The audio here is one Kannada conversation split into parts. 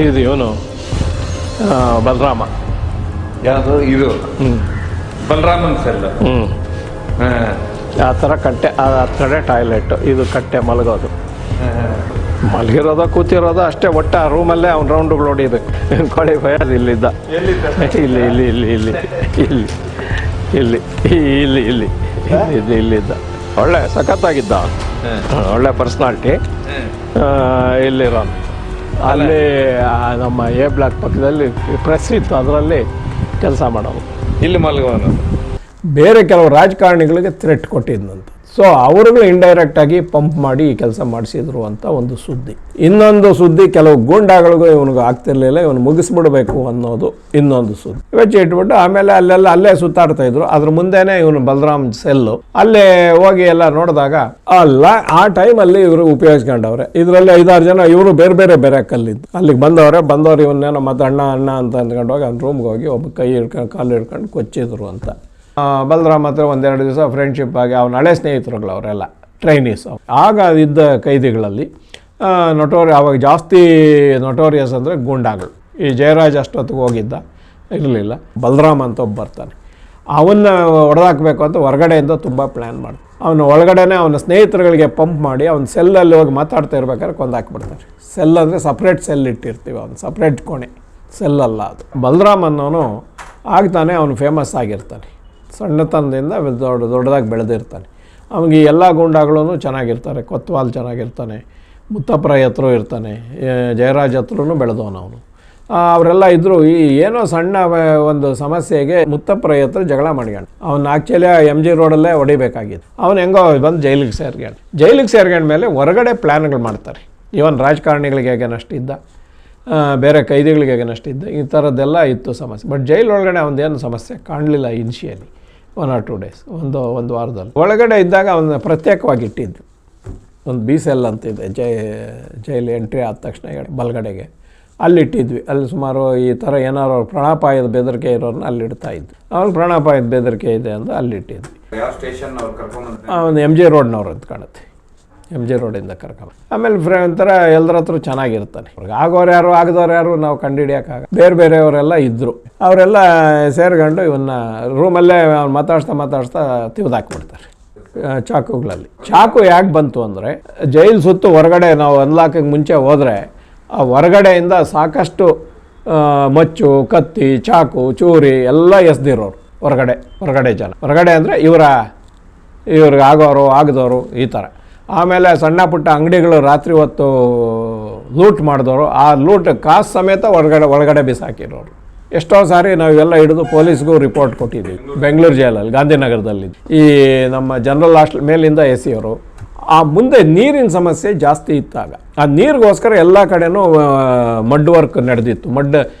ಇದು ಇವನು ಬಲರಾಮ. ಯಾವುದು ಇದು? ಬಲರಾಮನ್ ಸೆಲ್. ಆ ಥರ ಕಟ್ಟೆ, ಆ ಕಡೆ ಟಾಯ್ಲೆಟ್, ಇದು ಕಟ್ಟೆ ಮಲಗೋದು. ಮಲಗಿರೋದ ಕೂತಿರೋದ ಅಷ್ಟೇ. ಒಟ್ಟ ಆ ರೂಮಲ್ಲೇ ಅವ್ನು ರೌಂಡ್ಗಳು ಹೊಡಿಬೇಕು. ಕೊಳಿ ಫಯರ್ ಇಲ್ಲಿದ್ದ, ಇಲ್ಲಿ ಇಲ್ಲಿ ಇಲ್ಲಿ ಇಲ್ಲಿ ಇಲ್ಲಿ ಇಲ್ಲಿ ಇಲ್ಲಿ ಇಲ್ಲಿ ಇಲ್ಲಿ ಇಲ್ಲಿದ್ದ. ಒಳ್ಳೆ ಸಖತ್ತಾಗಿದ್ದ ಅವನು, ಒಳ್ಳೆ ಪರ್ಸ್ನಾಲಿಟಿ. ಇಲ್ಲಿರೋನು ಅಲ್ಲಿ ನಮ್ಮ ಎ ಬ್ಲಾಕ್ ಪಕ್ಕದಲ್ಲಿ ಪ್ರೆಸ್ ಇತ್ತು, ಅದರಲ್ಲಿ ಕೆಲಸ ಮಾಡೋನು. ಇಲ್ಲಿ ಮಲಗೋನು. ಬೇರೆ ಕೆಲವು ರಾಜಕಾರಣಿಗಳಿಗೆ ಥ್ರೆಟ್ ಕೊಟ್ಟಿದ್ದಂತ. ಸೊ ಅವರುಗಳು ಇಂಡೈರೆಕ್ಟಾಗಿ ಪಂಪ್ ಮಾಡಿ ಈ ಕೆಲಸ ಮಾಡಿಸಿದ್ರು ಅಂತ ಒಂದು ಸುದ್ದಿ. ಇನ್ನೊಂದು ಸುದ್ದಿ, ಕೆಲವು ಗೂಂಡಾಗಳಿಗೂ ಇವನಿಗೆ ಆಗ್ತಿರ್ಲಿಲ್ಲ, ಇವನು ಮುಗಿಸ್ಬಿಡ್ಬೇಕು ಅನ್ನೋದು ಇನ್ನೊಂದು ಸುದ್ದಿ. ವೆಚ್ಚ ಇಟ್ಬಿಟ್ಟು ಆಮೇಲೆ ಅಲ್ಲೇ ಸುತ್ತಾಡ್ತಾ ಇದ್ರು. ಅದ್ರ ಮುಂದೆನೇ ಇವನು ಬಲರಾಮ್ ಸೆಲ್ಲು. ಅಲ್ಲೇ ಹೋಗಿ ಎಲ್ಲ ನೋಡಿದಾಗ ಅಲ್ಲ, ಆ ಟೈಮಲ್ಲಿ ಇವರು ಉಪಯೋಗಿಸ್ಕೊಂಡವ್ರೆ. ಇದರಲ್ಲಿ 5-6 ಜನ ಇವರು ಬೇರೆ ಕಲ್ಲಿದ್ದು ಅಲ್ಲಿಗೆ ಬಂದವ್ರು ಇವನ್ನೇನೋ ಮತ್ತೆ ಅಣ್ಣ ಅಂತ ಅಂದ್ಕೊಂಡು ಹೋಗಿ ಅವ್ನ ರೂಮ್ಗೆ ಹೋಗಿ ಒಬ್ಬ ಕೈ ಹಿಡ್ಕೊಂಡು ಕಾಲು ಹಿಡ್ಕೊಂಡು ಕೊಚ್ಚಿದ್ರು ಅಂತ. ಬಲರಾಮ್ ಹತ್ರ 1-2 ದಿವಸ ಫ್ರೆಂಡ್ಶಿಪ್ ಆಗಿ ಅವನ ಹಳೆ ಸ್ನೇಹಿತರುಗಳು ಅವರೆಲ್ಲ ಟ್ರೈನೀಸ್. ಆಗ ಇದ್ದ ಕೈದಿಗಳಲ್ಲಿ ಅವಾಗ ಜಾಸ್ತಿ ನೊಟೋರಿಯಸ್ ಅಂದರೆ ಗೂಂಡಾಗಳು. ಈ ಜಯರಾಜ್ ಅಷ್ಟೊತ್ತಿಗೆ ಹೋಗಿದ್ದ ಇರಲಿಲ್ಲ. ಬಲರಾಮ್ ಅಂತ ಒಬ್ಬ ಬರ್ತಾನೆ. ಅವನ್ನ ಹೊಡೆದಾಕಬೇಕು ಅಂತ ಹೊರಗಡೆಯಿಂದ ತುಂಬ ಪ್ಲ್ಯಾನ್ ಮಾಡಿ ಅವನು ಒಳಗಡೆನೇ ಅವನ ಸ್ನೇಹಿತರುಗಳಿಗೆ ಪಂಪ್ ಮಾಡಿ ಅವ್ನ ಸೆಲ್ಲಲ್ಲಿ ಹೋಗಿ ಮಾತಾಡ್ತಾ ಇರ್ಬೇಕಾದ್ರೆ ಕೊಂದಾಕ್ಬಿಡ್ತಾರೆ. ಸೆಲ್ ಅಂದರೆ ಸಪ್ರೇಟ್ ಸೆಲ್ ಇಟ್ಟಿರ್ತೀವಿ, ಅವ್ನು ಸಪ್ರೇಟ್ ಕೋಣೆ, ಸೆಲ್ಲಲ್ಲ ಅದು. ಬಲರಾಮ್ ಅನ್ನೋನು ಆಗ್ತಾನೆ ಅವನು ಫೇಮಸ್ ಆಗಿರ್ತಾನೆ. ಸಣ್ಣತನದಿಂದ ದೊಡ್ಡದಾಗಿ ಬೆಳೆದಿರ್ತಾನೆ. ಅವನಿಗೆ ಎಲ್ಲ ಗೂಂಡಾಗಳೂ ಚೆನ್ನಾಗಿರ್ತಾರೆ. ಕೊತ್ವಾಲ್ ಚೆನ್ನಾಗಿರ್ತಾನೆ, ಮುತ್ತಪ್ರಾಯ್ ಹತ್ರ ಇರ್ತಾನೆ, ಜಯರಾಜ್ ಹತ್ರನೂ ಬೆಳೆದವನು ಅವನು. ಅವರೆಲ್ಲ ಇದ್ದರು. ಈ ಏನೋ ಸಣ್ಣ ಒಂದು ಸಮಸ್ಯೆಗೆ ಮುತ್ತಪ್ರಾಯ್ ಹತ್ರ ಜಗಳ ಮಾಡ್ಕೊಂಡು ಅವ್ನು ಆ್ಯಕ್ಚುಲಿ MG ರೋಡಲ್ಲೇ ಹೊಡಿಬೇಕಾಗಿತ್ತು. ಅವನು ಹೆಂಗೋ ಬಂದು ಜೈಲಿಗೆ ಸೇರ್ಕೊಂಡ ಮೇಲೆ ಹೊರಗಡೆ ಪ್ಲ್ಯಾನ್ಗಳು ಮಾಡ್ತಾರೆ. ಇವನ್ ರಾಜಕಾರಣಿಗಳಿಗೆ ಹೇಗೇನಷ್ಟಿದ್ದ, ಬೇರೆ ಕೈದಿಗಳಿಗೆ ಹೇಗೇನಷ್ಟಿದ್ದ, ಈ ಥರದ್ದೆಲ್ಲ ಇತ್ತು ಸಮಸ್ಯೆ. ಬಟ್ ಜೈಲೊಳಗಡೆ ಅವನದೇನು ಸಮಸ್ಯೆ ಕಾಣಲಿಲ್ಲ ಇನಿಷಿಯಲಿ. 1 or 2 days, ಒಂದು ವಾರದಲ್ಲಿ. ಒಳಗಡೆ ಇದ್ದಾಗ ಅವನ್ನ ಪ್ರತ್ಯೇಕವಾಗಿ ಇಟ್ಟಿದ್ದು. ಒಂದು BCL ಅಂತಿದೆ, ಜೈಲು ಎಂಟ್ರಿ ಆದ ತಕ್ಷಣ ಬಲಗಡೆಗೆ ಅಲ್ಲಿಟ್ಟಿದ್ವಿ. ಅಲ್ಲಿ ಸುಮಾರು ಈ ಥರ ಏನಾರು ಪ್ರಾಣಾಪಾಯದ ಬೆದರಿಕೆ ಇರೋರನ್ನ ಅಲ್ಲಿ ಇಡ್ತಾ ಇದ್ವಿ. ಅವ್ನು ಪ್ರಾಣಾಪಾಯದ ಬೆದರಿಕೆ ಇದೆ ಅಂತ ಅಲ್ಲಿಟ್ಟಿದ್ವಿ. ಅವನು MG ರೋಡ್ನವ್ರು ಅಂತ ಕಾಣುತ್ತೆ. MG ರೋಡಿಂದ ಕರ್ಕೊಂಡು ಆಮೇಲೆ ಒಂಥರ ಎಲ್ಲರ ಹತ್ರ ಚೆನ್ನಾಗಿರ್ತಾನೆ. ಆಗೋರು ಯಾರು ಆಗದವ್ರು ಯಾರು ನಾವು ಕಂಡುಹಿಡಿಯೋಕ್ಕಾಗ. ಬೇರೆಯವರೆಲ್ಲ ಇದ್ದರು. ಅವರೆಲ್ಲ ಸೇರ್ಕೊಂಡು ಇವನ್ನ ರೂಮಲ್ಲೇ ಅವ್ನು ಮಾತಾಡ್ಸ್ತಾ ತಿವ್ದಾಕ್ಬಿಡ್ತಾರೆ ಚಾಕುಗಳಲ್ಲಿ. ಚಾಕು ಯಾಕೆ ಬಂತು ಅಂದರೆ, ಜೈಲು ಸುತ್ತು ಹೊರಗಡೆ ನಾವು ಅನ್ಲಾಕಕ್ಕೆ ಮುಂಚೆ ಹೋದರೆ ಆ ಹೊರಗಡೆಯಿಂದ ಸಾಕಷ್ಟು ಮಚ್ಚು, ಕತ್ತಿ, ಚಾಕು, ಚೂರಿ ಎಲ್ಲ ಎಸ್ದಿರೋರು ಹೊರಗಡೆ ಜನ. ಹೊರಗಡೆ ಅಂದರೆ ಇವ್ರಿಗೆ ಆಗೋರು ಆಗದವರು ಈ ಥರ. ಆಮೇಲೆ ಸಣ್ಣ ಪುಟ್ಟ ಅಂಗಡಿಗಳು ರಾತ್ರಿ ಹೊತ್ತು ಲೂಟ್ ಮಾಡಿದವರು, ಆ ಲೂಟ್ ಕಾಸು ಸಮೇತ ಒಳಗಡೆ ಬಿಸಾಕಿರೋರು. ಎಷ್ಟೋ ಸಾರಿ ನಾವೆಲ್ಲ ಹಿಡಿದು ಪೊಲೀಸ್ಗೂ ರಿಪೋರ್ಟ್ ಕೊಟ್ಟಿದ್ದೀವಿ. ಬೆಂಗಳೂರು ಜೈಲಲ್ಲಿ, ಗಾಂಧಿನಗರದಲ್ಲಿ. ಈ ನಮ್ಮ ಜನರಲ್ ಹಾಸ್ಟೆಲ್ ಮೇಲಿಂದ AC ಅವರು. ಆ ಮುಂದೆ ನೀರಿನ ಸಮಸ್ಯೆ ಜಾಸ್ತಿ ಇತ್ತಾಗ. ಆ ನೀರಿಗೋಸ್ಕರ ಎಲ್ಲ ಕಡೆನೂ ಮಡ್ ವರ್ಕ್ ನಡೆದಿತ್ತು.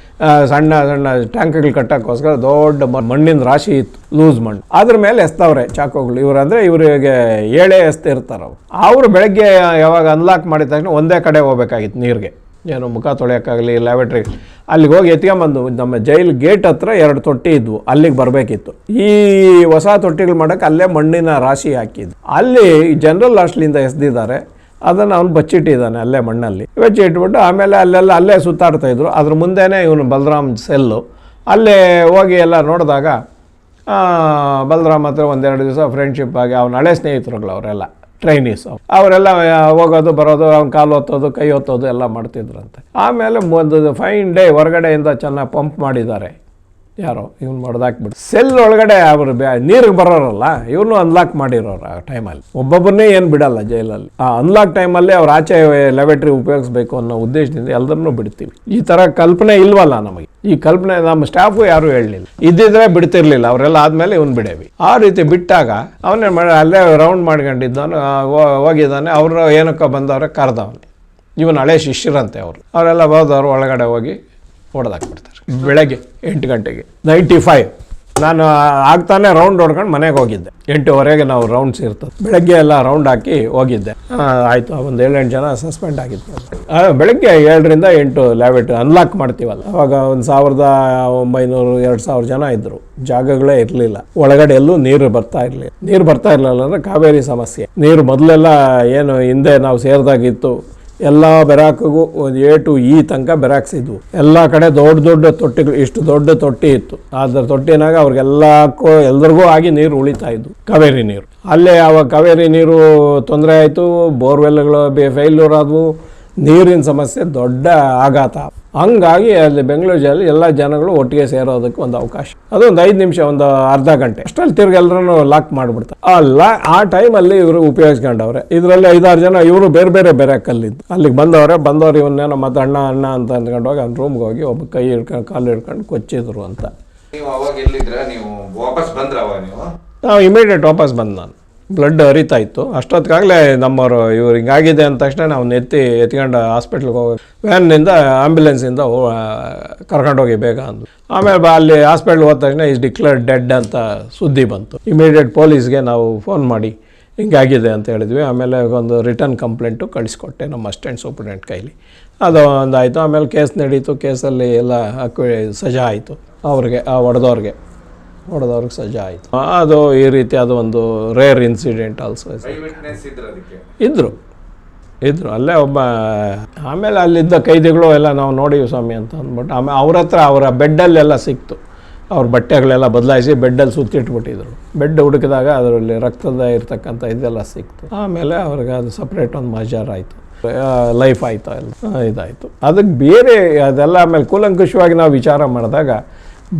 ಸಣ್ಣ ಟ್ಯಾಂಕ್ಗಳು ಕಟ್ಟೋಕ್ಕೋಸ್ಕರ ದೊಡ್ಡ ಮಣ್ಣಿನ ರಾಶಿ ಇತ್ತು, ಲೂಸ್ ಮಣ್ಣು. ಅದ್ರ ಮೇಲೆ ಎಸ್ತವ್ರೆ ಚಾಕುಗಳು. ಇವರಿಗೆ ಏಳೇ ಎಸ್ತಿರ್ತಾರೆ ಅವರು. ಬೆಳಗ್ಗೆ ಯಾವಾಗ ಅನ್ಲಾಕ್ ಮಾಡಿದ ತಕ್ಷಣ ಒಂದೇ ಕಡೆ ಹೋಗ್ಬೇಕಾಗಿತ್ತು ನೀರಿಗೆ. ಏನೋ ಮುಖ ತೊಳೆಯೋಕ್ಕಾಗಲಿ, ಲ್ಯಾಬರೇಟ್ರಿ ಅಲ್ಲಿಗೆ ಹೋಗಿ ಎತ್ಕೊಂಬಂದು ನಮ್ಮ ಜೈಲ್ ಗೇಟ್ ಹತ್ರ 2 ತೊಟ್ಟಿ ಇದ್ವು, ಅಲ್ಲಿಗೆ ಬರಬೇಕಿತ್ತು. ಈ ಹೊಸ ತೊಟ್ಟಿಗಳು ಮಾಡೋಕ್ಕೆ ಅಲ್ಲೇ ಮಣ್ಣಿನ ರಾಶಿ ಹಾಕಿದ್ದು. ಅಲ್ಲಿ ಜನರಲ್ ಹಾಸ್ಟೆಲಿಂದ ಎಸ್ದಿದ್ದಾರೆ. ಅದನ್ನು ಅವನು ಬಚ್ಚಿಟ್ಟಿದ್ದಾನೆ ಅಲ್ಲೇ ಮಣ್ಣಲ್ಲಿ. ಬಚ್ಚಿಟ್ಬಿಟ್ಟು ಆಮೇಲೆ ಅಲ್ಲೇ ಸುತ್ತಾಡ್ತಾ ಇದ್ರು. ಅದ್ರ ಮುಂದೆನೇ ಇವನು ಬಲರಾಮ್ ಸೆಲ್ಲು. ಅಲ್ಲೇ ಹೋಗಿ ಎಲ್ಲ ನೋಡಿದಾಗ ಬಲರಾಮ್ ಹತ್ರ 1-2 ದಿವಸ ಫ್ರೆಂಡ್ಶಿಪ್ ಆಗಿ ಅವನ ಹಳೆ ಸ್ನೇಹಿತರುಗಳು ಅವರೆಲ್ಲ ಟ್ರೈನೀಸ್. ಅವರೆಲ್ಲ ಹೋಗೋದು ಬರೋದು, ಅವ್ನ ಕಾಲು ಹೊತ್ತೋದು, ಕೈ ಹೊತ್ತೋದು ಎಲ್ಲ ಮಾಡ್ತಿದ್ರಂತೆ. ಆಮೇಲೆ ಒಂದು ಫೈನ್ ಡೇ ಹೊರಗಡೆಯಿಂದ ಚೆನ್ನಾಗಿ ಪಂಪ್ ಮಾಡಿದ್ದಾರೆ. ಯಾರೋ ಇವನು ಹೊಡೆದಾಕ್ಬಿಟ್ಟು ಸೆಲ್ ಒಳಗಡೆ ಅವರು ನೀರಿಗೆ ಬರೋರಲ್ಲ, ಇವನು ಅನ್ಲಾಕ್ ಮಾಡಿರೋರು. ಆ ಟೈಮಲ್ಲಿ ಒಬ್ಬೊಬ್ಬರನ್ನೇ ಏನು ಬಿಡಲ್ಲ ಜೈಲಲ್ಲಿ. ಆ ಅನ್ಲಾಕ್ ಟೈಮಲ್ಲಿ ಅವ್ರು ಆಚೆ ಲ್ಯಾಬರೇಟ್ರಿ ಉಪಯೋಗಿಸ್ಬೇಕು ಅನ್ನೋ ಉದ್ದೇಶದಿಂದ ಎಲ್ಲರನ್ನೂ ಬಿಡ್ತೀವಿ. ಈ ಥರ ಕಲ್ಪನೆ ಇಲ್ವಲ್ಲ ನಮಗೆ. ಈ ಕಲ್ಪನೆ ನಮ್ಮ ಸ್ಟಾಫು ಯಾರೂ ಹೇಳಲಿಲ್ಲ. ಇದ್ದಿದ್ರೆ ಬಿಡ್ತಿರ್ಲಿಲ್ಲ. ಅವರೆಲ್ಲ ಆದಮೇಲೆ ಇವನು ಬಿಡೇವಿ. ಆ ರೀತಿ ಬಿಟ್ಟಾಗ ಅವನೇ ಅಲ್ಲೇ ರೌಂಡ್ ಮಾಡ್ಕೊಂಡಿದ್ದವನು ಹೋಗಿದ್ದಾನೆ. ಅವರು ಏನಕ್ಕೋ ಬಂದವ್ರೆ ಕರೆದವನೆ. ಇವನು ಹಳೆ ಶಿಷ್ಯರಂತೆ ಅವರೆಲ್ಲ ಹೋದವರು ಒಳಗಡೆ ಹೋಗಿ ಹೊಡೆದಾಕ್ಬಿಡ್ತಾರೆ. ಬೆಳಗ್ಗೆ 8 ಗಂಟೆಗೆ 95 ನಾನು ಆಗ್ತಾನೆ ರೌಂಡ್ ಹೊಡ್ಕೊಂಡು ಮನೆಗೆ ಹೋಗಿದ್ದೆ. 8:15 ನಾವು ರೌಂಡ್ಸ್ ಇರ್ತದೆ. ಬೆಳಗ್ಗೆ ಎಲ್ಲ ರೌಂಡ್ ಹಾಕಿ ಹೋಗಿದ್ದೆ. ಆಯಿತು, ಒಂದು 7-8 ಜನ ಸಸ್ಪೆಂಡ್ ಆಗಿತ್ತು. ಬೆಳಗ್ಗೆ 7ರಿಂದ 8 ಲ್ಯಾಬರೇಟ್ರಿ ಅನ್ಲಾಕ್ ಮಾಡ್ತೀವಲ್ಲ, ಅವಾಗ 1900-2000 ಜನ ಇದ್ದರು. ಜಾಗಗಳೇ ಇರಲಿಲ್ಲ. ಒಳಗಡೆ ಎಲ್ಲೂ ನೀರು ಬರ್ತಾ ಇರಲಿಲ್ಲ. ನೀರು ಬರ್ತಾ ಇರಲಿಲ್ಲ ಅಂದರೆ ಕಾವೇರಿ ಸಮಸ್ಯೆ. ನೀರು ಮೊದಲೆಲ್ಲ ಏನು ಹಿಂದೆ ನಾವು ಸೇರಿದಾಗಿತ್ತು, ಎಲ್ಲ ಬೆರಾಕಿಗೂ ಒಂದು A to E ತನಕ ಬೆರಾಕ್ಸ್ ಇದ್ವು. ಎಲ್ಲ ಕಡೆ ದೊಡ್ಡ ದೊಡ್ಡ ತೊಟ್ಟಿಗಳು, ಇಷ್ಟು ದೊಡ್ಡ ತೊಟ್ಟಿ ಇತ್ತು. ಅದ್ರ ತೊಟ್ಟಿನಾಗ ಅವ್ರಿಗೆಲ್ಲಕ್ಕೂ ಎಲ್ರಿಗೂ ಆಗಿ ನೀರು ಉಳಿತಾ ಇದ್ವು, ಕಾವೇರಿ ನೀರು. ಅಲ್ಲೇ ಅವಾಗ ಕಾವೇರಿ ನೀರು ತೊಂದರೆ ಆಯಿತು, ಬೋರ್ವೆಲ್ಗಳು ಫೇಲ್ಯೂರ್ ಆದವು, ನೀರಿನ ಸಮಸ್ಯೆ ದೊಡ್ಡ ಆಘಾತ. ಹಂಗಾಗಿ ಅಲ್ಲಿ ಬೆಂಗಳೂರು ಜಿಲ್ಲೆ ಎಲ್ಲ ಜನಗಳು ಒಟ್ಟಿಗೆ ಸೇರೋದಕ್ಕೆ ಒಂದು ಅವಕಾಶ. ಅದು ಒಂದು 5 ನಿಮಿಷ, ಒಂದು ಅರ್ಧ ಗಂಟೆ ಅಷ್ಟರಲ್ಲಿ ತಿರ್ಗಿ ಎಲ್ಲರೂ ಲಾಕ್ ಮಾಡಿಬಿಡ್ತಾರೆ. ಆ ಟೈಮಲ್ಲಿ ಇವರು ಉಪಯೋಗಿಸ್ಕೊಂಡವ್ರೆ. ಇದರಲ್ಲಿ 5-6 ಜನ ಇವರು ಬೇರೆ ಬೇರೆ ಬೆರಾಕಲ್ಲಿದ್ದು ಅಲ್ಲಿಗೆ ಬಂದವ್ರು ಇವನ್ನೇನೋ ಮತ್ತೆ ಅಣ್ಣ ಅಂತ ಅಂದ್ಕೊಂಡೋಗಿ ಅವ್ನ ರೂಮ್ಗೆ ಹೋಗಿ ಒಬ್ಬ ಕೈ ಹಿಡ್ಕೊಂಡು ಕಾಲು ಹಿಡ್ಕೊಂಡು ಕೊಚ್ಚಿದ್ರು ಅಂತ. ನೀವು ಅವಾಗ ಎಲ್ಲಿದ್ರ? ನೀವು ವಾಪಸ್ ಬಂದ್ರ ಅವಾಗ? ನಾವು ಇಮಿಡಿಯೇಟ್ ವಾಪಸ್ ಬಂದು ನಾನು ಬ್ಲಡ್ ಹರಿತಾ ಇತ್ತು. ಅಷ್ಟೊತ್ತಿಗಾಗಲೇ ನಮ್ಮವರು ಇವ್ರು ಹಿಂಗಾಗಿದೆ ಅಂದ ತಕ್ಷಣ ನಾವು ಎತ್ಕೊಂಡು ಹಾಸ್ಪಿಟ್ಲಿಗೆ ಹೋಗಿ ವ್ಯಾನ್ನಿಂದ ಆ್ಯಂಬುಲೆನ್ಸಿಂದ ಕರ್ಕೊಂಡೋಗಿ ಬೇಗ ಅಂದ್ಲು. ಆಮೇಲೆ ಅಲ್ಲಿ ಹಾಸ್ಪಿಟ್ಲ್ಗೆ ಹೋದ ತಕ್ಷಣ ಈಸ್ ಡಿಕ್ಲೇರ್ಡ್ ಡೆಡ್ ಅಂತ ಸುದ್ದಿ ಬಂತು. ಇಮಿಡಿಯೇಟ್ ಪೊಲೀಸ್ಗೆ ನಾವು ಫೋನ್ ಮಾಡಿ ಹಿಂಗಾಗಿದೆ ಅಂತ ಹೇಳಿದ್ವಿ. ಆಮೇಲೆ ಒಂದು ರಿಟರ್ನ್ ಕಂಪ್ಲೇಂಟು ಕಳಿಸ್ಕೊಟ್ಟೆ ನಮ್ಮ ಅಸಿಸ್ಟೆಂಟ್ ಸೂಪರಿಂಟೆಂಡೆಂಟ್ ಕೈಲಿ. ಅದು ಒಂದಾಯಿತು. ಆಮೇಲೆ ಕೇಸ್ ನಡೀತು. ಕೇಸಲ್ಲಿ ಎಲ್ಲ ಸಜಾ ಆಯಿತು ಅವ್ರಿಗೆ, ಹೊಡೆದವ್ರಿಗೆ ಸಜಾ ಆಯಿತು. ಅದು ಈ ರೀತಿ ಅದು ಒಂದು ರೇರ್ ಇನ್ಸಿಡೆಂಟ್ ಆಲ್ಸೋ. ಇದ್ರು ಅಲ್ಲೇ ಒಬ್ಬ. ಆಮೇಲೆ ಅಲ್ಲಿದ್ದ ಕೈದಿಗಳು ಎಲ್ಲ ನಾವು ನೋಡಿವಿ ಸ್ವಾಮಿ ಅಂತ ಅಂದ್ಬಿಟ್ಟು ಆಮೇಲೆ ಅವ್ರ ಹತ್ರ ಅವರ ಬೆಡ್ಡಲ್ಲೆಲ್ಲ ಸಿಕ್ತು. ಅವ್ರ ಬಟ್ಟೆಗಳೆಲ್ಲ ಬದಲಾಯಿಸಿ ಬೆಡ್ಡಲ್ಲಿ ಸುತ್ತಿಟ್ಬಿಟ್ಟಿದ್ರು. ಬೆಡ್ ಹುಡುಕಿದಾಗ ಅದರಲ್ಲಿ ರಕ್ತದ ಇರ್ತಕ್ಕಂಥ ಇದೆಲ್ಲ ಸಿಕ್ತು. ಆಮೇಲೆ ಅವ್ರಿಗೆ ಅದು ಸಪ್ರೇಟ್ ಒಂದು ಮಜಾರ್ ಆಯಿತು, ಲೈಫ್ ಆಯಿತು, ಎಲ್ಲ ಇದಾಯಿತು. ಅದಕ್ಕೆ ಬೇರೆ ಅದೆಲ್ಲ ಆಮೇಲೆ ಕೂಲಂಕುಷವಾಗಿ ನಾವು ವಿಚಾರ ಮಾಡಿದಾಗ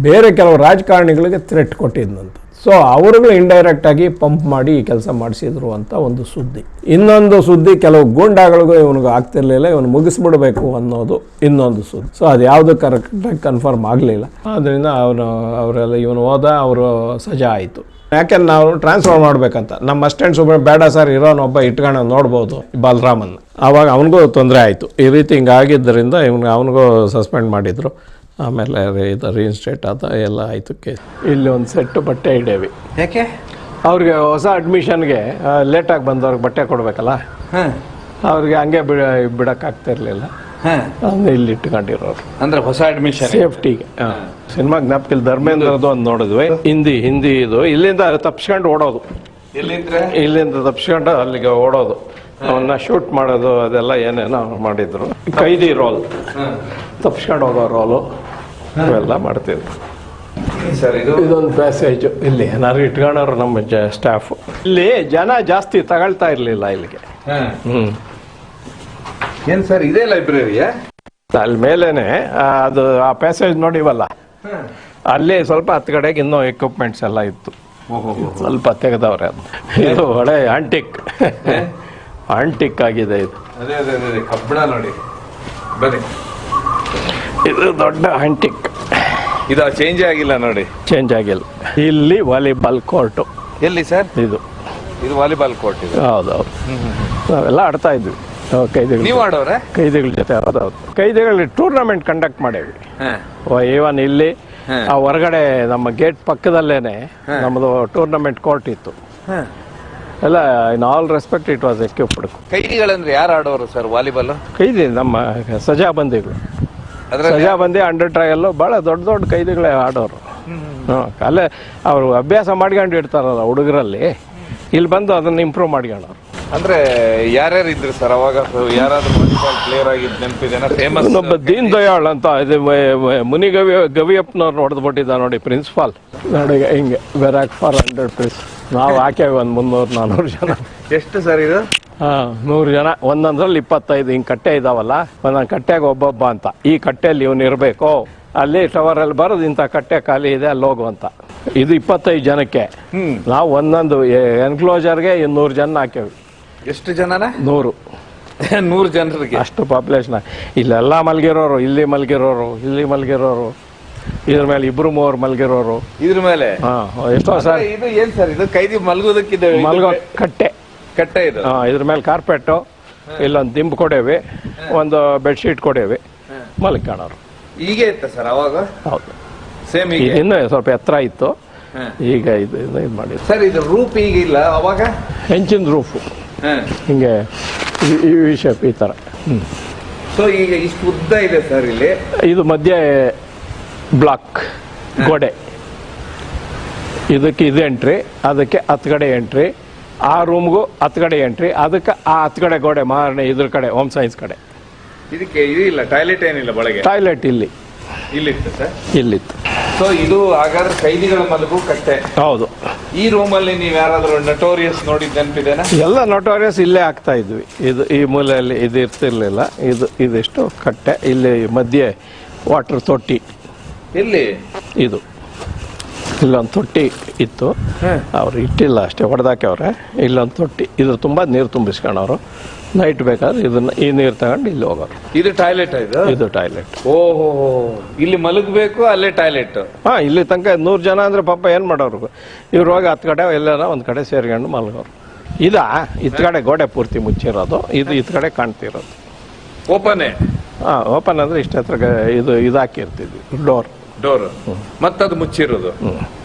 ಬೇರೆ ಕೆಲವು ರಾಜಕಾರಣಿಗಳಿಗೆ ಥ್ರೆಟ್ ಕೊಟ್ಟಿದ್ದಂತ. ಸೊ ಅವರುಗಳು ಇಂಡೈರೆಕ್ಟಾಗಿ ಪಂಪ್ ಮಾಡಿ ಈ ಕೆಲಸ ಮಾಡಿಸಿದ್ರು ಅಂತ ಒಂದು ಸುದ್ದಿ. ಇನ್ನೊಂದು ಸುದ್ದಿ, ಕೆಲವು ಗೂಂಡಾಗಳಿಗೂ ಇವನಿಗೆ ಆಗ್ತಿರ್ಲಿಲ್ಲ, ಇವನು ಮುಗಿಸ್ಬಿಡ್ಬೇಕು ಅನ್ನೋದು ಇನ್ನೊಂದು ಸುದ್ದಿ. ಸೊ ಅದು ಯಾವುದು ಕರೆಕ್ಟಾಗಿ ಕನ್ಫರ್ಮ್ ಆಗಲಿಲ್ಲ. ಆದ್ದರಿಂದ ಅವರೆಲ್ಲ ಇವನು ಹೋದ, ಅವರು ಸಜಾ ಆಯಿತು. ಯಾಕೆಂದ್ರೆ ನಾವು ಟ್ರಾನ್ಸ್ಫರ್ ಮಾಡಬೇಕಂತ ನಮ್ಮ ಅಸಿಸ್ಟೆಂಟ್ ಬೇಡ ಸರ್ ಇರೋನೊಬ್ಬ ಇಟ್ಕೊಂಡು ನೋಡ್ಬೋದು ಬಲರಾಮನ್. ಆವಾಗ ಅವನಿಗೂ ತೊಂದರೆ ಆಯಿತು. ಈ ರೀತಿ ಹಿಂಗಾಗಿದ್ದರಿಂದ ಅವನಿಗೂ ಸಸ್ಪೆಂಡ್ ಮಾಡಿದರು. ಆಮೇಲೆ ಇದು ರೀಇನ್ಸ್ಟೇಟ್ ಆದ ಎಲ್ಲ ಆಯಿತು ಕೇಸ್. ಇಲ್ಲಿ ಒಂದು ಸೆಟ್ ಬಟ್ಟೆ ಇಡೇವಿ. ಯಾಕೆ? ಅವ್ರಿಗೆ ಹೊಸ ಅಡ್ಮಿಷನ್ಗೆ ಲೇಟಾಗಿ ಬಂದವ್ರಿಗೆ ಬಟ್ಟೆ ಕೊಡಬೇಕಲ್ಲ, ಅವ್ರಿಗೆ ಹಂಗೆ ಬಿಡೋಕ್ಕಾಗ್ತಿರ್ಲಿಲ್ಲ. ಇಲ್ಲಿ ಇಟ್ಕೊಂಡಿರೋರು ಅಂದ್ರೆ ಹೊಸ ಅಡ್ಮಿಷನ್ ಸೇಫ್ಟಿಗೆ. ಸಿನಿಮಾ ಜ್ಞಾಪಕಲ್ಲಿ ಧರ್ಮೇಂದ್ರದ್ದು ಒಂದು ನೋಡಿದ್ವಿ, ಹಿಂದಿ ಇದು. ಇಲ್ಲಿಂದ ತಪ್ಸ್ಕೊಂಡು ಓಡೋದು, ಇಲ್ಲಿಂದ ತಪ್ಸ್ಕೊಂಡು ಅಲ್ಲಿಗೆ ಓಡೋದು, ಅವನ್ನ ಶೂಟ್ ಮಾಡೋದು, ಅದೆಲ್ಲ ಏನೇನೋ ಮಾಡಿದ್ರು. ಕೈದಿ ರೋಲ್, ತಪ್ಸ್ಕೊಂಡು ಹೋಗೋ ರೋಲು ಇವೆಲ್ಲ ಮಾಡ್ತಿದ್ರು. ಇದೊಂದು ಪ್ಯಾಸೇಜು. ಇಲ್ಲಿ ಏನಾದ್ರು ಇಟ್ಕೊಂಡವ್ರು ನಮ್ಮ ಸ್ಟಾಫ್. ಇಲ್ಲಿ ಜನ ಜಾಸ್ತಿ ತಗೊಳ್ತಾ ಇರ್ಲಿಲ್ಲ ಇಲ್ಲಿಗೆ. ಏನ್ ಸರ್ ಇದೇ ಲೈಬ್ರರಿಯಾ? ಅಲ್ಲಿ ಮೇಲೇನೆ ಅದು ಆ ಪ್ಯಾಸೇಜ್ ನೋಡಿವಲ್ಲ, ಅಲ್ಲಿ ಸ್ವಲ್ಪ ಹತ್ತು ಕಡೆಗೆ ಇನ್ನೂ ಎಕ್ವಿಪ್ಮೆಂಟ್ಸ್ ಎಲ್ಲ ಇತ್ತು. ಸ್ವಲ್ಪ ತೆಗೆದವ್ರೆ. ಅದು ಇದು ಒಳ್ಳೆ ಆಂಟಿಕ್ ಆಗಿದೆ ಇದು. ಅದೇ ಕಬ್ಬಣ ನೋಡಿ, ಬನ್ನಿ. ಇದು ದೊಡ್ಡ ಆಂಟಿಕ್. ಇದು ಚೇಂಜ್ ಆಗಿಲ್ಲ ನೋಡಿ, ಚೇಂಜ್ ಆಗಿಲ್ಲ. ಇಲ್ಲಿ ವಾಲಿಬಾಲ್ ಕೋರ್ಟು. ಎಲ್ಲಿ ಸರ್? ಇದು ವಾಲಿಬಾಲ್ ಕೋರ್ಟ್ ಇದು. ಹೌದೌದು, ನಾವೆಲ್ಲ ಆಡ್ತಾ ಇದ್ವಿ ಕೈದಿಗಳು. ನೀವು ಆಡೋರೆ? ಕೈದಿಗಳ ಜೊತೆ. ಹೌದೌದು, ಕೈದಿಗಳು ಟೂರ್ನಮೆಂಟ್ ಕಂಡಕ್ಟ್ ಮಾಡೇವಿ. ಇವನ್ ಇಲ್ಲಿ ಹೊರಗಡೆ ನಮ್ಮ ಗೇಟ್ ಪಕ್ಕದಲ್ಲೇನೆ ನಮ್ಮದು ಟೂರ್ನಮೆಂಟ್ ಕೋರ್ಟ್ ಇತ್ತು. ಎಲ್ಲ in all respect it was equipped. ಕೈದಿಗಳಂದ್ರೆ ಯಾರು ಆಡೋರು ಸರ್ ವಾಲಿಬಾಲ್? ಕೈದಿ ನಮ್ಮ ಸಜಾಬಂದಿಗಳು. ಸಜಾಬಂದಿ, ಅಂಡರ್ ಟ್ರಯಲ್ಲು, ಭಾಳ ದೊಡ್ಡ ದೊಡ್ಡ ಕೈದಿಗಳೇ ಆಡೋರು. ಅಲ್ಲೇ ಅವರು ಅಭ್ಯಾಸ ಮಾಡ್ಕೊಂಡು ಇಡ್ತಾರಲ್ಲ ಹುಡುಗರಲ್ಲಿ, ಇಲ್ಲಿ ಬಂದು ಅದನ್ನ ಇಂಪ್ರೂವ್ ಮಾಡ್ಕೊಂಡವ್ರು. ಅಂದ್ರೆ ಯಾರ್ಯಾರು ಇದ್ರು ಸರ್ ಅವಾಗ? ಯಾರಾದ್ರೂ ವಾಲಿಬಾಲ್ ಪ್ಲೇಯರ್ ಆಗಿದ್ದು ನೆನಪಿದೆನಾ? ಫೇಮಸ್ ಒಬ್ಬ ದೀನ್ ದಯಾಳ್ ಅಂತ, ಇದು ಮುನಿ ಗವಿಯಪ್ಪನವ್ರು ಹೊಡೆದ್ಬಿಟ್ಟಿದ್ದ ನೋಡಿ, ಪ್ರಿನ್ಸಿಪಾಲ್ ನೋಡಿ. ಹಿಂಗೆ ಬೆರಾಕ್ ಫಾರ್ 100 ಪೀಸ್. ನಾವು ಹಾಕೇವಿ ಒಂದು 300-400 ಜನ. ಎಷ್ಟು ಸರ್ ಇದು? 100 ಜನ. ಒಂದೊಂದ್ರಲ್ಲಿ 25 ಹಿಂಗೆ ಕಟ್ಟೆ ಇದಾವಲ್ಲ, ಒಂದೊಂದು ಕಟ್ಟೆಗೆ ಒಬ್ಬೊಬ್ಬ ಅಂತ. ಈ ಕಟ್ಟೆಯಲ್ಲಿ ಇವನು ಇರಬೇಕು, ಅಲ್ಲಿ ಟವರಲ್ಲಿ ಬರೋದು ಇಂಥ ಕಟ್ಟೆ ಖಾಲಿ ಇದೆ ಅಲ್ಲಿ ಹೋಗು ಅಂತ. ಇದು 25 ಜನಕ್ಕೆ. ನಾವು ಒಂದೊಂದು ಎನ್ಕ್ಲೋಜರ್ಗೆ 100 ಜನ ಹಾಕೇವಿ. ಎಷ್ಟು ಜನ? 100 ಜನರಿಗೆ. ಅಷ್ಟು ಪಾಪ್ಯುಲೇಷನ್. ಇಲ್ಲೆಲ್ಲ ಮಲ್ಗಿರೋರು, ಇಲ್ಲಿ ಮಲ್ಗಿರೋರು, ಇದ್ರ ಮೇಲೆ 2-3 ಮಲ್ಗಿರೋರು. ಇದ್ರ ಮೇಲೆ ಎಷ್ಟೋ ಸರ್. ಇದು ಏನ್ ಸರ್? ಇದು ಕೈದಿ ಮಲ್ಗೋದಕ್ಕಿದೆ, ಮಲ್ಗೋ ಕಟ್ಟೆ ಇದು. ಇದ್ರ ಮೇಲೆ ಕಾರ್ಪೆಟ್ಟು, ಇಲ್ಲೊಂದು ದಿಂಬು ಕೊಡೇವಿ, ಒಂದು ಬೆಡ್ಶೀಟ್ ಕೊಡೇವಿ, ಮಲ್ಕೋಣವ್ರು. ಈಗ ಇತ್ತ ಸರ್ ಅವಾಗ? ಹೌದು, ಸೇಮ್. ಇನ್ನು ಸ್ವಲ್ಪ ಎತ್ತರ ಇತ್ತು, ಈಗ ಇದು ಮಾಡಿದ್ರು ಸರ್. ಇದು ರೂಪ್ ಈಗ ಇಲ್ಲ, ಅವಾಗ ಹೆಂಚಿನ ರೂಫು ಹಿಂಗೆ ಈ ಶೇಪ್ ಈ ಥರ. ಸೊ ಈಗ ಇಷ್ಟು ಉದ್ದ ಇದೆ ಸರ್ ಇಲ್ಲಿ. ಇದು ಮಧ್ಯೆ ಬ್ಲಾಕ್ ಗೋಡೆ. ಇದಕ್ಕೆ ಇದು ಎಂಟ್ರಿ, ಅದಕ್ಕೆ 10 ಕಡೆ ಎಂಟ್ರಿ, ಆ ರೂಮ್ಗೂ ಹತ್ತು ಕಡೆ ಎಂಟ್ರಿ, ಅದಕ್ಕೆ ಆ ಹತ್ತು ಕಡೆ ಗೋಡೆ ಮಾರನೆ ಇದ್ರ ಕಡೆ ಹೋಮ್ ಸೈನ್ಸ್ ಕಡೆ. ಇದಕ್ಕೆ ಇದು ಇಲ್ಲ, ಟಾಯ್ಲೆಟ್ ಏನಿಲ್ಲ ಒಳಗೆ? ಟಾಯ್ಲೆಟ್ ಇಲ್ಲಿತ್ತು ಸರ್, ಇಲ್ಲಿತ್ತು. ಸೊ ಇದು ಹಾಗಾದ್ರೆ ಕೈದಿಗಳ ಮಲಗು ಕಟ್ಟೆ. ಹೌದು. ಈ ರೂಮಲ್ಲಿ ನೀವು ಯಾರಾದ್ರೂ ನಟೋರಿಯಸ್ ನೋಡಿದ್ ನೆನಪಿದೆನಾ? ಎಲ್ಲ ನಟೋರಿಯಸ್ ಇಲ್ಲೇ ಆಗ್ತಾ ಇದ್ವಿ. ಇದು ಈ ಮೂಲೆಯಲ್ಲಿ ಇದು ಇರ್ತಿರ್ಲಿಲ್ಲ. ಇದಿಷ್ಟು ಕಟ್ಟೆ, ಇಲ್ಲಿ ಮಧ್ಯೆ ವಾಟರ್ ತೊಟ್ಟಿ. ಎಲ್ಲಿ? ಇದು ಇಲ್ಲೊಂದು ತೊಟ್ಟಿ ಇತ್ತು, ಅವ್ರು ಇಟ್ಟಿಲ್ಲ ಅಷ್ಟೇ, ಹೊಡೆದಾಕ್ಯವ್ರೆ. ಇಲ್ಲೊಂದು ತೊಟ್ಟಿ, ಇದ್ರ ತುಂಬ ನೀರು ತುಂಬಿಸ್ಕೊಂಡವ್ರು. ನೈಟ್ ಬೇಕಾದ್ರೆ ಇದನ್ನ ಈ ನೀರು ತಗೊಂಡು ಇಲ್ಲಿ ಹೋಗೋರು. ಇದು ಟಾಯ್ಲೆಟ್? ಇದು ಟಾಯ್ಲೆಟ್. ಓಹೋ, ಇಲ್ಲಿ ಮಲಗಬೇಕು, ಅಲ್ಲೇ ಟಾಯ್ಲೆಟ್. ಇಲ್ಲಿ ತನಕ 100 ಜನ ಅಂದ್ರೆ ಪಾಪ ಏನ್ ಮಾಡೋರು, ಇವ್ರು ಹೋಗಿ 10 ಕಡೆ ಎಲ್ಲಾರ ಒಂದ್ ಕಡೆ ಸೇರ್ಕೊಂಡು ಮಲಗೋರು. ಇತ್ ಕಡೆ ಗೋಡೆ ಪೂರ್ತಿ ಮುಚ್ಚಿರೋದು, ಇತ್ ಕಡೆ ಕಾಣ್ತಿರೋದು. ಓಪನ್? ಓಪನ್ ಅಂದ್ರೆ ಇಷ್ಟ ಹತ್ರ ಇದು ಹಾಕಿರ್ತಿದ್ವಿ, ಡೋರ್. ಮತ್ತದು ಮುಚ್ಚಿರೋದು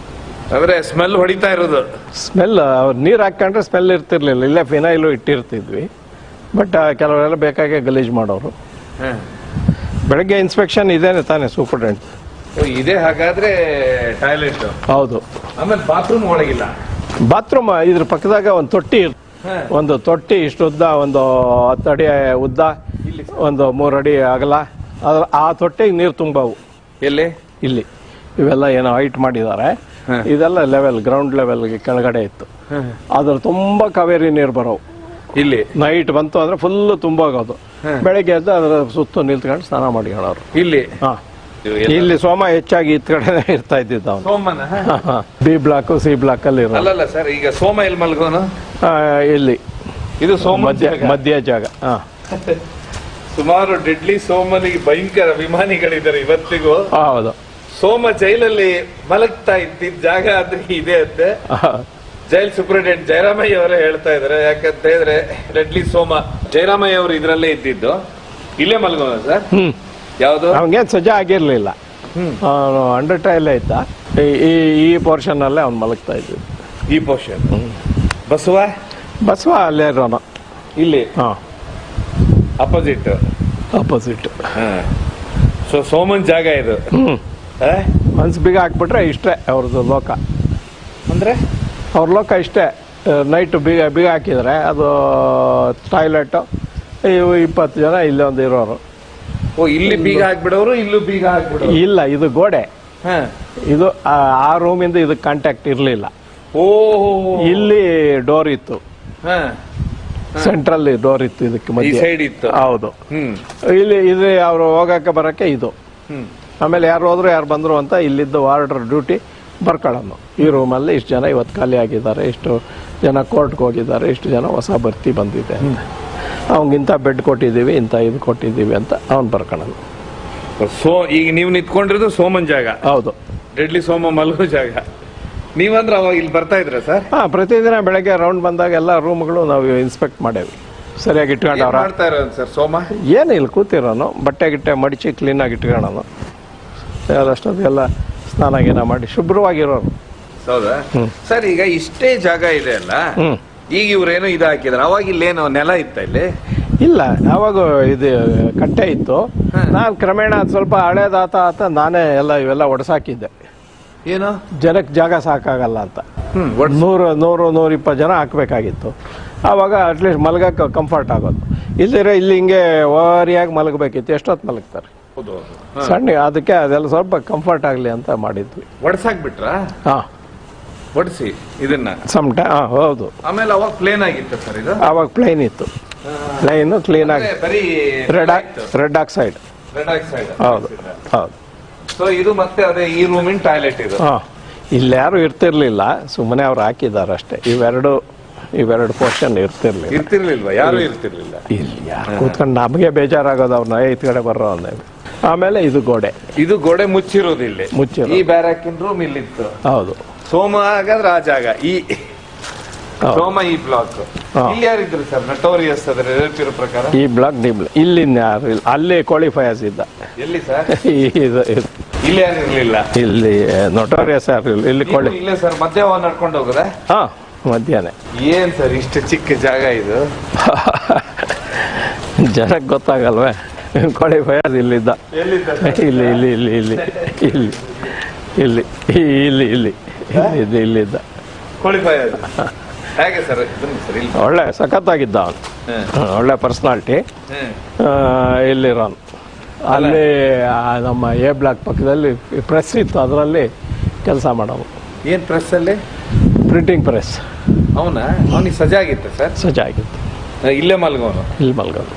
ಅಂದ್ರೆ ಸ್ಮೆಲ್ ಹೊಡಿತಾ ಇರೋದು. ಸ್ಮೆಲ್ ನೀರ್ ಹಾಕೊಂಡ್ರೆ ಸ್ಮೆಲ್ ಇರ್ತಿರ್ಲಿಲ್ಲ. ಇಲ್ಲೇ ಫಿನೈಲು ಇಟ್ಟಿರ್ತಿದ್ವಿ. ಬಟ್ ಕೆಲವರೆಲ್ಲ ಬೇಕಾಗೆ ಗಲೀಜ್ ಮಾಡೋರು. ಬೆಳಗ್ಗೆ ಇನ್ಸ್ಪೆಕ್ಷನ್ ಇದೇನೆ ತಾನೆ ಸೂಪರ್ಡೆಂಟ್? ಇದೆ. ಹಾಗಾದ್ರೆ ಟಾಯ್ಲೆಟ್? ಹೌದು. ಆಮೇಲೆ ಬಾತ್ರೂಮ್ ಒಳಗಿಲ್ಲ? ಬಾತ್ರೂಮ್ ಇದ್ರ ಪಕ್ಕದಾಗ ಒಂದು ತೊಟ್ಟಿ, ಒಂದು ತೊಟ್ಟಿ ಇಷ್ಟು ಉದ್ದ, ಒಂದು 10 ಅಡಿ ಉದ್ದ, ಒಂದು 3 ಅಡಿ ಅಗಲ. ಆ ತೊಟ್ಟಿಗೆ ನೀರು ತುಂಬವು. ಎಲ್ಲಿ? ಇಲ್ಲಿ. ಇವೆಲ್ಲ ಏನೋ ಹೈಟ್ ಮಾಡಿದ್ದಾರೆ. ಇದೆಲ್ಲ ಲೆವೆಲ್, ಗ್ರೌಂಡ್ ಲೆವೆಲ್ಗೆ ಕೆಳಗಡೆ ಇತ್ತು. ಅದ್ರ ತುಂಬಾ ಕಾವೇರಿ ನೀರು ಬರೋವು. ಇಲ್ಲಿ ನೈಟ್ ಬಂತು ಅಂದ್ರೆ ಫುಲ್ ತುಂಬೋಗೋದು. ಬೆಳಗ್ಗೆ ಎದ್ದು ಅದರ ಸುತ್ತ ನಿಲ್ತ್ಕೊಂಡು ಸ್ನಾನ ಮಾಡ್ಕೊಳ್ಳೋರು. ಇಲ್ಲಿ ಸೋಮ ಹೆಚ್ಚಾಗಿ ಇತ್ ಕಡೆ ಇರ್ತಾ ಇದ್ದಿದ್ದ ಅವನು. ಸೋಮನ ಬಿ ಬ್ಲಾಕ್, ಸಿ ಬ್ಲಾಕ್ ಅಲ್ಲಿ ಇರೋ. ಅಲ್ಲಲ್ಲ ಸರ್, ಈಗ ಸೋಮ ಎಲ್ಲಿ ಮಲ್ಗೋನು? ಇಲ್ಲಿ. ಇದು ಸೋಮ ಮಧ್ಯ ಜಾಗ. ಸುಮಾರು ಡೆಡ್ಲಿ ಸೋಮನಿಗೆ ಭಯಂಕರ ಅಭಿಮಾನಿಗಳಿದ್ದಾರೆ ಇವತ್ತಿಗೂ. ಹೌದು. ಸೋಮ ಜೈಲಲ್ಲಿ ಮಲಗ್ತಾ ಇದ್ದಿದ್ದ ಜಾಗ ಅಂದ್ರೆ ಇದೆ ಅಂತೆ. ಜೈಲ್ ಸೂಪರಿಂಟೆಂಡೆಂಟ್ ಜಯರಾಮಯ್ಯ ಅವರೇ ಹೇಳ್ತಾ ಇದಾರೆ. ಯಾಕಂತ ಹೇಳಿದ್ರೆ ಡೆಡ್ಲಿ ಸೋಮ ಜಯರಾಮಯ್ಯ ಅವರು ಇದ್ರಲ್ಲೇ ಇದ್ದಿದ್ದು. ಇಲ್ಲೇ ಮಲ್ಗೋಣ ಸರ್? ಯಾವ್ದು? ಅವನಿಗೇನ್ ಸಜಾ ಆಗಿರ್ಲಿಲ್ಲ. ಅಂಡರ್ ಟ್ರಯಲ್ ಆಯ್ತಾ, ಈ ಪೋರ್ಷನ್ ಅಲ್ಲೇ ಅವ್ನು ಮಲಗ್ತಾ ಇದ್ವಿ. ಈ ಪೋರ್ಷನ್? ಬಸವ ಅಲ್ಲೇ ಇರೋನು. ಇಲ್ಲಿ ಅಪೋಸಿಟ್. ಸೊ ಸೋಮನ್ ಜಾಗ ಇದು. ಮನ್ಸ್ ಬೀಗ ಹಾಕ್ಬಿಟ್ರೆ ಇಷ್ಟೇ ಅವ್ರದ್ದು ಲೋಕ. ಅಂದ್ರೆ ಅವ್ರ ಲೋಕ ಇಷ್ಟೇ. ನೈಟ್ ಬೀಗ ಹಾಕಿದ್ರೆ ಅದು ಟಾಯ್ಲೆಟ್. 20 ಜನ ಇಲ್ಲಿ ಒಂದು ಇರೋರು. ಇಲ್ಲಿ ಬೀಗ ಹಾಕ್ಬಿಡೋರು, ಇಲ್ಲೂ ಬೀಗ ಹಾಕ್ಬಿಡೋರು? ಇಲ್ಲ, ಇದು ಗೋಡೆ. ಇದು ಆ ರೂಮಿಂದ ಇದಕ್ಕೆ ಕಾಂಟ್ಯಾಕ್ಟ್ ಇರ್ಲಿಲ್ಲ. ಇಲ್ಲಿ ಡೋರ್ ಇತ್ತು, ಸೆಂಟ್ರಲ್ ಡೋರ್ ಇತ್ತು ಇದಕ್ಕೆ ಮಧ್ಯೆ. ಸೈಡ್ ಇತ್ತು. ಹೌದು. ಇಲ್ಲಿ ಅವ್ರು ಹೋಗಕ್ಕೆ ಬರಕ್ಕೆ ಇದು. ಆಮೇಲೆ ಯಾರು ಹೋದ್ರು ಯಾರು ಬಂದ್ರು ಅಂತ ಇಲ್ಲಿದ್ದು ವಾರ್ಡರ್ ಡ್ಯೂಟಿ ಬರ್ಕೊಳ್ಳೋನು. ಈ ರೂಮಲ್ಲಿ ಇಷ್ಟು ಜನ ಇವತ್ತು ಖಾಲಿ ಆಗಿದ್ದಾರೆ, ಇಷ್ಟು ಜನ ಕೋರ್ಟ್ಗೆ ಹೋಗಿದ್ದಾರೆ, ಇಷ್ಟು ಜನ ಹೊಸ ಭರ್ತಿ ಬಂದಿದೆ ಅಂತ. ಅವಂಗಿಂತ ಬೆಡ್ ಕೊಟ್ಟಿದ್ದೀವಿ, ಇಂಥ ಇದು ಕೊಟ್ಟಿದ್ದೀವಿ ಅಂತ ಅವ್ನು ಬರ್ಕೊಳ್ಳೋನು. ಈಗ ನೀವು ನಿಂತ್ಕೊಂಡಿರೋದು ಸೋಮನ್ ಜಾಗ? ಹೌದು. ಡೆಡ್ಲಿ ಸೋಮ ಮಲಗೋ ಜಾಗ. ನೀವಂದ್ರೆ ಅವಾಗ ಇಲ್ಲಿ ಬರ್ತಾ ಇದ್ರ ಸರ್? ಪ್ರತಿದಿನ ಬೆಳಗ್ಗೆ ರೌಂಡ್ ಬಂದಾಗ ಎಲ್ಲ ರೂಮ್ಗಳು ನಾವು ಇನ್ಸ್ಪೆಕ್ಟ್ ಮಾಡೇವಿ. ಸರಿಯಾಗಿ ಇಟ್ಕೊಂಡವ್ರ ಮಾಡ್ತಾ ಇರೋದು ಸರ್ ಸೋಮ? ಏನು ಇಲ್ಲಿ ಕೂತಿರೋನು, ಬಟ್ಟೆ ಗಿಟ್ಟೆ ಮಡಿಚಿ ಕ್ಲೀನಾಗಿ ಇಟ್ಕೊಳ್ಳೋನು. ಅಷ್ಟೊಂದೆಲ್ಲ ಸ್ನಾನ ಗೀನ ಮಾಡಿ ಶುಭ್ರವಾಗಿರೋರು. ಹೌದಾ ಸರ್? ಈಗ ಇಷ್ಟೇ ಜಾಗ ಇದೆ ಅಲ್ಲ, ಈಗ ಇವ್ರೇನು ಇದು ಹಾಕಿದ್ರು, ಅವಾಗ ಇಲ್ಲೇನು ನೆಲ ಇತ್ತ ಇಲ್ಲಿ? ಇಲ್ಲ, ಅವಾಗ ಇದು ಕಟ್ಟೆ ಇತ್ತು. ನಾನು ಕ್ರಮೇಣ ಸ್ವಲ್ಪ ಹಳೇದಾತ ನಾನೇ ಇವೆಲ್ಲ ಒಡಸಾಕಿದ್ದೆ. ಏನು? ಜನಕ್ಕೆ ಜಾಗ ಸಾಕಾಗಲ್ಲ ಅಂತ 100-120 ಜನ ಹಾಕ್ಬೇಕಾಗಿತ್ತು. ಆವಾಗ ಅಟ್ಲೀಸ್ಟ್ ಮಲಗಕ್ಕೆ ಕಂಫರ್ಟ್ ಆಗೋದು. ಇಲ್ದಿರೋ ಇಲ್ಲಿ ಹಿಂಗೆ ಓರಿಯಾಗಿ ಮಲಗಬೇಕಿತ್ತು. ಎಷ್ಟೊತ್ತು ಮಲಗ್ತಾರೆ ಸಣ್ಣ, ಅದಕ್ಕೆ ಅದೆಲ್ಲ ಸ್ವಲ್ಪ ಕಂಫರ್ಟ್ ಆಗಲಿ ಅಂತ ಮಾಡಿದ್ವಿ. ಒಡ್ಸಾಕ್ಬಿಟ್ರ? ಒಡಿಸಿ ಇದನ್ನ ಹೌದು. ಆಮೇಲೆ ಅವಾಗ ಪ್ಲೇನ್ ಆಗಿತ್ತು ಸರ್ ಇದು? ಅವಾಗ ಪ್ಲೇನ್ ಇತ್ತು. ಪ್ಲೇನ್ ಕ್ಲೀನ್ ಆಗಿ ರೆಡ್ ಆಕ್ಸೈಡ್. ಹೌದು ಹೌದು. ಸೊ ಇದು ಮತ್ತೆ ಅದೇ ಈ ರೂಮಿನ ಟಾಯ್ಲೆಟ್ ಇದು? ಇಲ್ಲಿ ಯಾರು ಇರ್ತಿರ್ಲಿಲ್ಲ, ಸುಮ್ಮನೆ ಅವ್ರು ಹಾಕಿದ್ದಾರೆ ಅಷ್ಟೇ. ಇವೆರಡು ಪೋರ್ಷನ್ ಇರ್ತಿರ್ಲಿಲ್ವಾ? ಯಾರು ಇರ್ತಿರ್ಲಿಲ್ಲ ಇಲ್ಲಿ. ಯಾರು ಕೂತ್ಕೊಂಡು ನಮಗೆ ಬೇಜಾರಾಗೋದು ಅವ್ರನ್ನ ಐದು ಕಡೆ ಬರೋ ಅಂದ. ಆಮೇಲೆ ಇದು ಗೋಡೆ ಮುಚ್ಚಿರೋದು. ಇಲ್ಲಿ ಈ ಬ್ಯಾರಾಕಿನ ರೂಮ್ ಇಲ್ಲಿತ್ತು. ಹೌದು. ಸೋಮ ಹಾಗಾದ್ರೆ ಆ ಜಾಗ ಈ ಸೋಮ ಈ ಬ್ಲಾಕ್. ಇಲ್ಲಿ ಯಾರಿದ್ರು ಸರ್ ನಟೋರಿಯಸ್ ಅದ್ರ ಹೇಳ್ತಿರೋ ಪ್ರಕಾರ? ಈ ಬ್ಲಾಕ್ ಇಲ್ಲಿ ಯಾರು ಇಲ್ಲ. ಅಲ್ಲಿ ಕೋಳಿ ಫಯಾಜ್ ಇದ್ದ. ಎಲ್ಲಿ ಸರ್? ಇಲ್ಲಿ ಯಾರು ಇರ್ಲಿಲ್ಲ. ಇಲ್ಲಿ ನಟೋರಿಯಸ್ ಯಾರು ಇಲ್ಲ. ಇಲ್ಲಿ ಕೋಳಿ ಇಲ್ಲ ಸರ್. ಮಧ್ಯಾಹ್ನ ನಡ್ಕೊಂಡು ಹೋಗೋದ? ಮಧ್ಯಾಹ್ನ. ಏನ್ ಸರ್ ಇಷ್ಟು ಚಿಕ್ಕ ಜಾಗ ಇದು? ಜನಕ್ಕೆ ಗೊತ್ತಾಗಲ್ವೇ? ಕೋಳಿ ಫಯಾಜ್ ಇಲ್ಲಿದ್ದ. ಇಲ್ಲಿ ಇಲ್ಲಿ ಇಲ್ಲಿ ಇಲ್ಲಿ ಇಲ್ಲಿ ಇಲ್ಲಿ ಇಲ್ಲಿ ಇಲ್ಲಿ ಇಲ್ಲಿದ್ದ ಕೋಳಿ ಫಯಾಜ್. ಹೇಗೆ ಸರ್ ಬನ್ನಿ ಸರ್ ಇಲ್ಲಿ ಒಳ್ಳೆ ಸಖತ್ತಾಗಿದ್ದ ಅವನು, ಒಳ್ಳೆ ಪರ್ಸ್ನಾಲಿಟಿ. ಇಲ್ಲಿರೋನು ಅಲ್ಲಿ ನಮ್ಮ ಎ ಬ್ಲಾಕ್ ಪಕ್ಕದಲ್ಲಿ ಪ್ರೆಸ್ ಇತ್ತು, ಅದರಲ್ಲಿ ಕೆಲಸ ಮಾಡೋನು. ಏನ್ ಪ್ರೆಸ್ ಅಲ್ಲಿ? Printing press. ಅವನಾ? ಅವನಿಗೆ ಸಜಾಗಿತ್ತು ಸರ್? ಸಜ್ಜಾಗಿತ್ತು. ಇಲ್ಲೇ ಮಲ್ಗೋನು? ಇಲ್ಲಿ ಮಲ್ಗೋದು.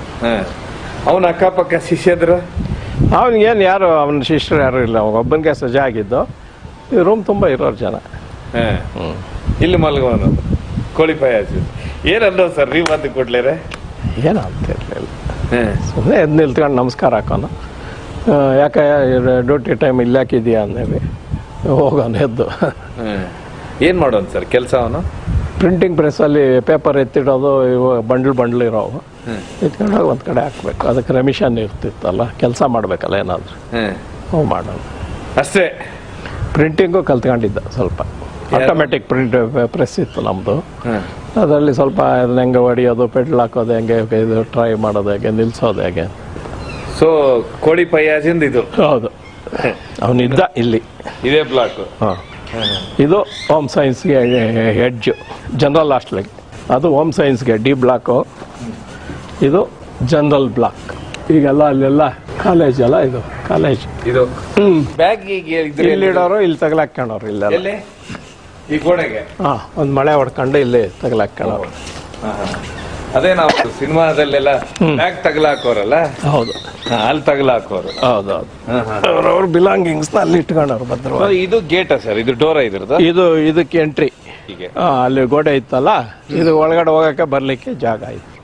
ಅವನ ಅಕ್ಕಪಕ್ಕ ಶಿಷ್ಯದ್ರು? ಅವನಿಗೇನು ಯಾರು ಅವನ ಶಿಷ್ಯರು ಯಾರು ಇಲ್ಲ, ಒಬ್ಬನಿಗೆ ಸಜ್ಜಾಗಿದ್ದು. ಈ ರೂಮ್ ತುಂಬ ಇರೋರು ಜನ. ಇಲ್ಲಿ ಮಲ್ಗೋನು ಕೋಳಿ ಪಾಯಾಜಿ. ಏನನ್ನೋ ಸರ್ ನೀವು ಬಂದು ಕೊಡ್ಲೇರೆ? ಏನೋ ಅಂತ ಇರಲಿಲ್ಲ, ಸುಮ್ಮನೆ ಎದ್ದು ನಿಲ್ತ್ಕೊಂಡು ನಮಸ್ಕಾರ ಹಾಕೋನು. ಯಾಕೆ ಡ್ಯೂಟಿ ಟೈಮ್ ಇಲ್ಲಿ ಹಾಕಿದ್ಯಾ ಅಂದೇವಿ, ಹೋಗೋನು ಎದ್ದು. ಏನು ಮಾಡೋನು ಸರ್ ಕೆಲಸ ಅವನು? ಪ್ರಿಂಟಿಂಗ್ ಪ್ರೆಸ್ಸಲ್ಲಿ ಪೇಪರ್ ಎತ್ತಿಡೋದು, ಇವು ಬಂಡ್ಲು ಇರೋವು ಎತ್ಕೊಂಡೋಗಿ ಒಂದು ಕಡೆ ಹಾಕ್ಬೇಕು. ಅದಕ್ಕೆ ರೆಮಿಷನ್ ಇರ್ತಿತ್ತಲ್ಲ, ಕೆಲಸ ಮಾಡಬೇಕಲ್ಲ ಏನಾದರೂ, ಹ್ಞೂ ಮಾಡೋಣ ಅಷ್ಟೇ. ಪ್ರಿಂಟಿಂಗು ಕಲ್ತ್ಕೊಂಡಿದ್ದ ಸ್ವಲ್ಪ. ಆಟೋಮೆಟಿಕ್ ಪ್ರೆಸ್ ಇತ್ತು ನಮ್ಮದು. ಅದರಲ್ಲಿ ಸ್ವಲ್ಪ ಅದನ್ನ ಹೆಂಗೆ ಹೊಡಿಯೋದು, ಪೆಡ್ಲ್ ಹಾಕೋದು ಹೆಂಗೆ, ಇದು ಟ್ರೈ ಮಾಡೋದು ಹೇಗೆ, ನಿಲ್ಲಿಸೋದು ಹೇಗೆ. ಸೊ ಕೋಳಿ ಪಯ್ಯಾಜಿಂದ ಇದು? ಹೌದು, ಅವನಿದ್ದ ಇಲ್ಲಿ ಇದೇ ಬ್ಲಾಕ್. ಹಾಂ, ಇದು ಹೋಮ್ ಸೈನ್ಸ್ಗೆ ಹೆಡ್ಜು, ಜನರಲ್ ಹಾಸ್ಟೆಲ್ಗೆ. ಅದು ಹೋಮ್ ಸೈನ್ಸ್ಗೆ ಡಿ ಬ್ಲಾಕು, ಇದು ಜನರಲ್ ಬ್ಲಾಕ್. ಈಗೆಲ್ಲ ಅಲ್ಲೆಲ್ಲ ಕಾಲೇಜ್ ಅಲ್ಲ, ಇದು ಕಾಲೇಜ್. ಇದು ಬ್ಯಾಗ್ ಇಲ್ಲಿಡೋರು, ಇಲ್ಲಿ ತಗಲಾಕ್ಕೊಂಡವ್ರು ಇಲ್ಲೆಲ್ಲ ಈ ಗೋಡೆಗೆ. ಹಾಂ, ಒಂದು ಮಳೆ ಹೊಡ್ಕೊಂಡು ಇಲ್ಲಿ ತಗಲಾಕ್ಕೊಂಡವ್ರು. ಅದೇ ನಾವು ಸಿನಿಮಾದಲ್ಲೆಲ್ಲ ಬ್ಯಾಗ್ ತಗಲಾಕೋರಲ್ಲ. ಹೌದು, ಅಲ್ಲಿ ತಗಲಾಕೋರು. ಹೌದೌದು, ಅವ್ರವ್ರ ಬಿಲಾಂಗಿಂಗ್ಸ್ನ ಅಲ್ಲಿ ಇಟ್ಕೊಂಡವ್ರು ಭದ್ರ. ಇದು ಗೇಟಾ ಸರ್? ಇದು ಡೋರ ಇದ್ರದ್ದು? ಇದಕ್ಕೆ ಎಂಟ್ರಿ. ಹೀಗೆ ಅಲ್ಲಿ ಗೋಡೆ ಇತ್ತಲ್ಲ, ಇದು ಒಳಗಡೆ ಹೋಗಕ್ಕೆ ಬರ್ಲಿಕ್ಕೆ ಜಾಗ ಇತ್ತು.